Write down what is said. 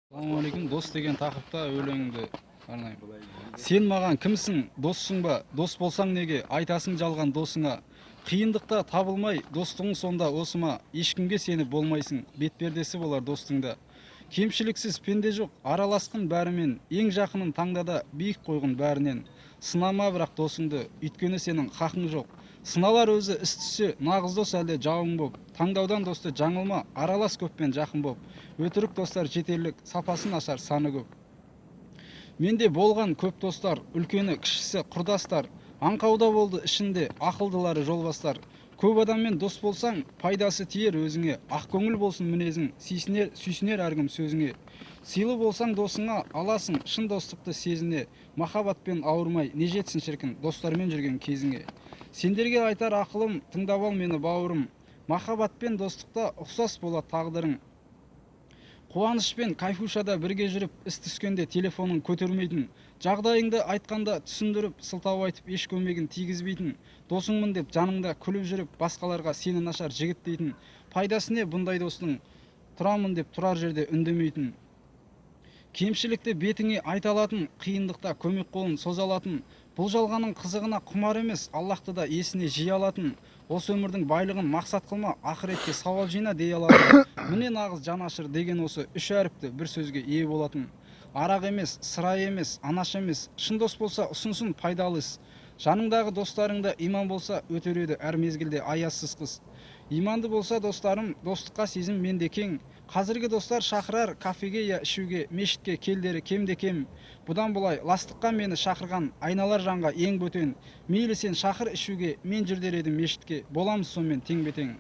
Ассалаумағалейкум, дос деген тақырыпта өлеңді арнаймын. Сен маған кімсің, доссың ба? Дос болсаң неге айтасың жалған досыңа? Қиындықта табылмай достығың сонда осы ма? Ешкімге сеніп болмайсың, бетпердесі болар достыңда. Кемшіліксіз пенде жоқ, араласқын бәрімен, ең жақынын таңдада биік қойғын бәрінен. Сынама бірақ досыңды, өйткені сенің хақың жоқ. Сыналар өзі іс түссе, нағыз дос әлде жауың боп. Таңдаудан досты жаңылма, аралас көппен жақын боп. Өтірік достар жетерлік, сапасы нашар, саны көп. Менде болған көп достар, үлкені кішісі құрдастар. Аңқауда болды ішінде ақылдылары жолбастар. Көп адаммен дос болсаң, пайдасы тиер өзіңе. Ақкөңіл болсын мінезің, сүйсінер әркім сөзіңе. Сыйлы болсаң досыңа, аласың шын достықты сезіне. Махаббатпен ауырмай, не жетсін шіркін достармен жүрген кезіңе. Сендерге айтар ақылым, тыңдап ал мені бауырым. Махаббатпен достықта ұқсас болады тағдырың. Қуанышпен кайфушада бірге жүріп, іс түскенде телефонын көтермейтін, жағдайыңды айтқанда түсіндіріп, сылтау айтып еш көмегін тигізбейтін, досыңмын деп жаныңда күліп жүріп, басқаларға сені нашар жігіт дейтін, пайдасы не бұндай достың, тұрамын деп тұрар жерде үндемейтін. Кемшілікті бетіңе айта алатын, қиындықта көмек қолын соза алатын, бұл жалғаның қызығына құмар емес, Аллахты да есіне жиі алатын, осы өмірдің байлығын мақсат қылма, ақыретке сауап жина дей алатын. Міне нағыз жанашыр деген осы үш әріпті бір сөзге ие болатын. Арақ емес, сырай емес, анаш емес, шын дос болса ұсынсын пайдалы іс. Жаныңдағы достарыңда иман болса өтер еді әр мезгілде аяссыз қыс. Иманды болса достарым, достыққа сезім менде кең. Қазіргі достар шақырар кафеге я ішуге, мешітке келдері кемде кем. Бұдан бұлай ластыққа мені шақырған, айналар жанға ең бөтен. Мейлі сен шақыр ішуге, мен жүрдер едім мешітке, боламыз сонымен тең бе тең.